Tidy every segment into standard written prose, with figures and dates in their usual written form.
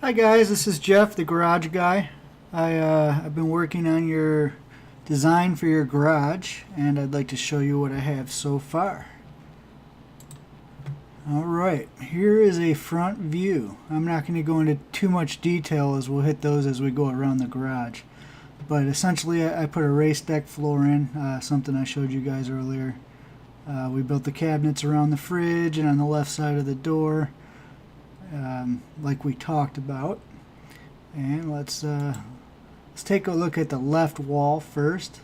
Hi guys, this is Jeff, the garage guy. I've been working on your design for your garage, and I'd like to show you what I have so far. Alright, here is a front view. I'm not going to go into too much detail as we'll hit those as we go around the garage. But essentially I put a raised deck floor in, something I showed you guys earlier. We built the cabinets around the fridge and on the left side of the door, like we talked about. And let's take a look at the left wall first.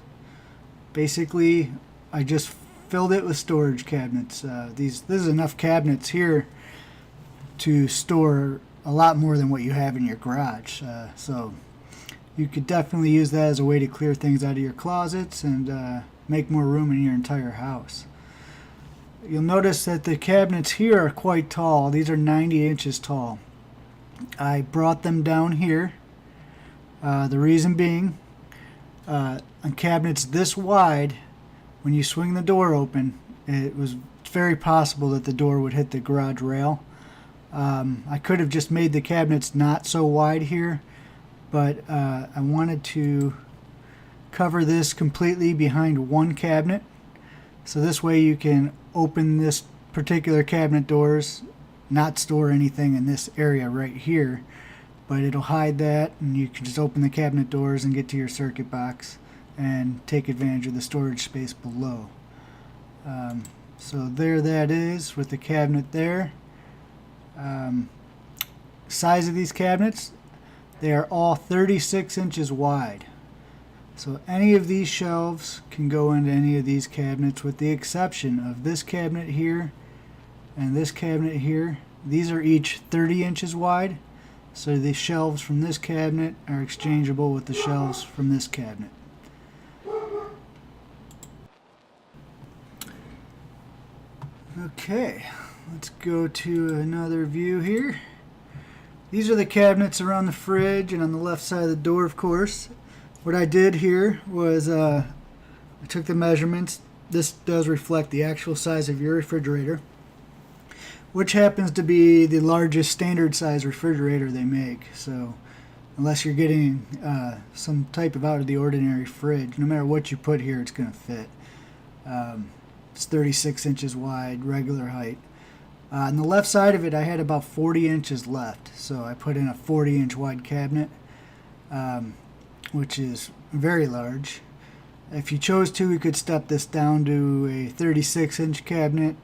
Basically, I just filled it with storage cabinets. This is enough cabinets here to store a lot more than what you have in your garage. So you could definitely use that as a way to clear things out of your closets and make more room in your entire house. You'll notice that the cabinets here are quite tall. These are 90 inches tall. I brought them down here. The reason being, on cabinets this wide, when you swing the door open, it's very possible that the door would hit the garage rail. I could have just made the cabinets not so wide here, but I wanted to cover this completely behind one cabinet. So this way you can open this particular cabinet doors, not store anything in this area right here, but it'll hide that, and you can just open the cabinet doors and get to your circuit box and take advantage of the storage space below. So there that is with the cabinet there. Size of these cabinets, they are all 36 inches wide. So any of these shelves can go into any of these cabinets with the exception of this cabinet here and this cabinet here. These are each 30 inches wide, so the shelves from this cabinet are exchangeable with the shelves from this cabinet. Okay, let's go to another view here. These are the cabinets around the fridge and on the left side of the door, of course. What I did here was I took the measurements. This does reflect the actual size of your refrigerator, which happens to be the largest standard size refrigerator they make. So unless you're getting some type of out of the ordinary fridge, no matter what you put here, it's going to fit. It's 36 inches wide, regular height. On the left side of it, I had about 40 inches left, so I put in a 40-inch wide cabinet, which is very large. If you chose to, we could step this down to a 36-inch cabinet.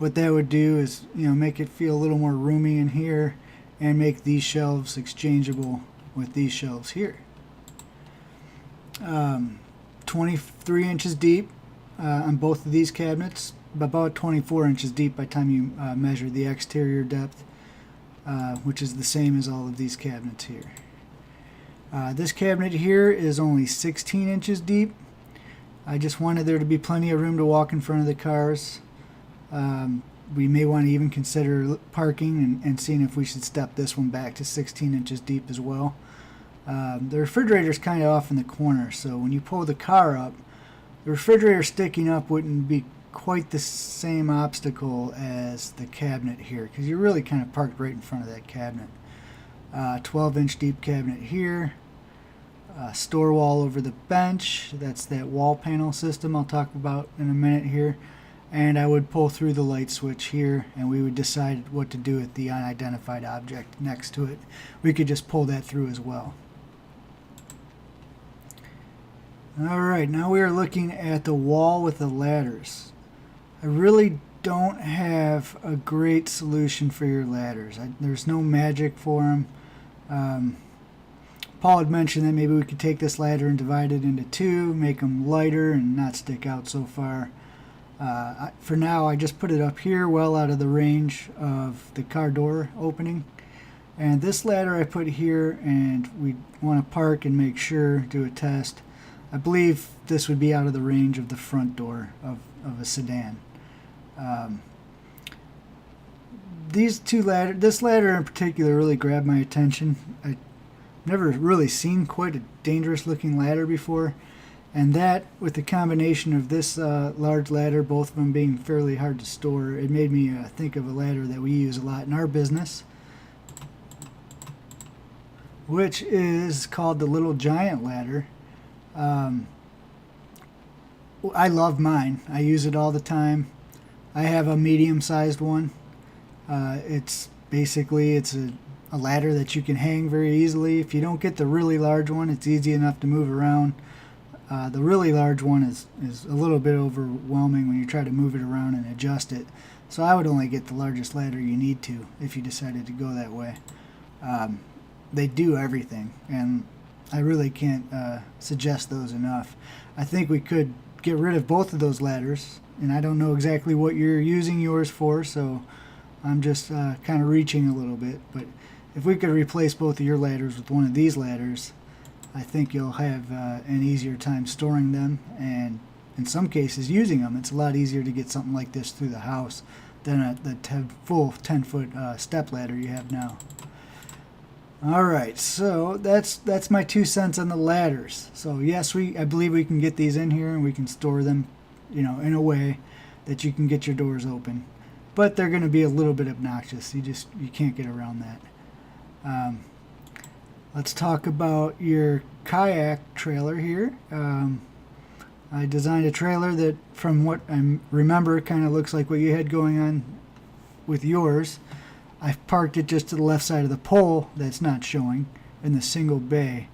What that would do is, make it feel a little more roomy in here and make these shelves exchangeable with these shelves here. 23 inches deep on both of these cabinets, about 24 inches deep by the time you measure the exterior depth, which is the same as all of these cabinets here. This cabinet here is only 16 inches deep. I just wanted there to be plenty of room to walk in front of the cars. We may want to even consider parking and seeing if we should step this one back to 16 inches deep as well. The refrigerator is kind of off in the corner, so when you pull the car up, the refrigerator sticking up wouldn't be quite the same obstacle as the cabinet here, because you're really kind of parked right in front of that cabinet. 12-inch deep cabinet here. Store wall over the bench. That's that wall panel system I'll talk about in a minute here. And I would pull through the light switch here, and we would decide what to do with the unidentified object next to it. We could just pull that through as well. Alright, now we are looking at the wall with the ladders. I really don't have a great solution for your ladders. There's no magic for them. Paul had mentioned that maybe we could take this ladder and divide it into two, make them lighter and not stick out so far. For now, I just put it up here, well out of the range of the car door opening. And this ladder I put here, and we want to park and make sure, do a test. I believe this would be out of the range of the front door of a sedan. This ladder in particular really grabbed my attention. I've never really seen quite a dangerous looking ladder before, and that with the combination of this large ladder, both of them being fairly hard to store, it made me think of a ladder that we use a lot in our business. which is called the Little Giant ladder. I love mine. I use it all the time. I have a medium-sized one. It's basically a ladder that you can hang very easily. If you don't get the really large one, it's easy enough to move around. The really large one is a little bit overwhelming when you try to move it around and adjust it. So I would only get the largest ladder you need to if you decided to go that way. They do everything, and I really can't suggest those enough. I think we could get rid of both of those ladders, and I don't know exactly what you're using yours for, so I'm just kind of reaching a little bit. But if we could replace both of your ladders with one of these ladders, I think you'll have an easier time storing them, and in some cases using them. It's a lot easier to get something like this through the house than the full 10-foot step ladder you have now. Alright, so that's my 2 cents on the ladders. So yes, I believe we can get these in here and we can store them, in a way that you can get your doors open. But they're going to be a little bit obnoxious. You can't get around that. Let's talk about your kayak trailer here. I designed a trailer that, from what I remember, kind of looks like what you had going on with yours. I've parked it just to the left side of the pole that's not showing in the single bay,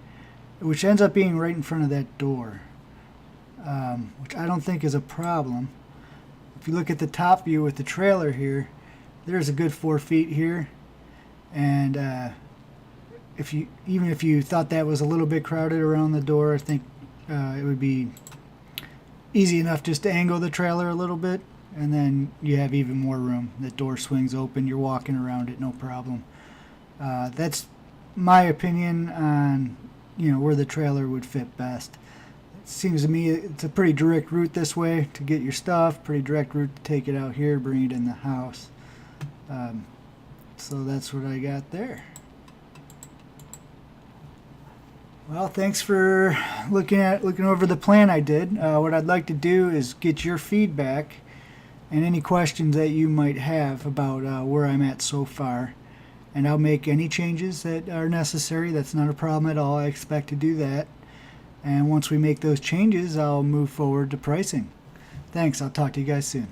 which ends up being right in front of that door, which I don't think is a problem. If you look at the top view with the trailer here, there's a good 4 feet here, and even if you thought that was a little bit crowded around the door, I think it would be easy enough just to angle the trailer a little bit, and then you have even more room. The door swings open, you're walking around it, no problem. That's my opinion on where the trailer would fit best. It seems to me it's a pretty direct route this way to get your stuff, pretty direct route to take it out here, bring it in the house. So that's what I got there. Well, thanks for looking over the plan I did. What I'd like to do is get your feedback and any questions that you might have about where I'm at so far. And I'll make any changes that are necessary. That's not a problem at all. I expect to do that. And once we make those changes, I'll move forward to pricing. Thanks. I'll talk to you guys soon.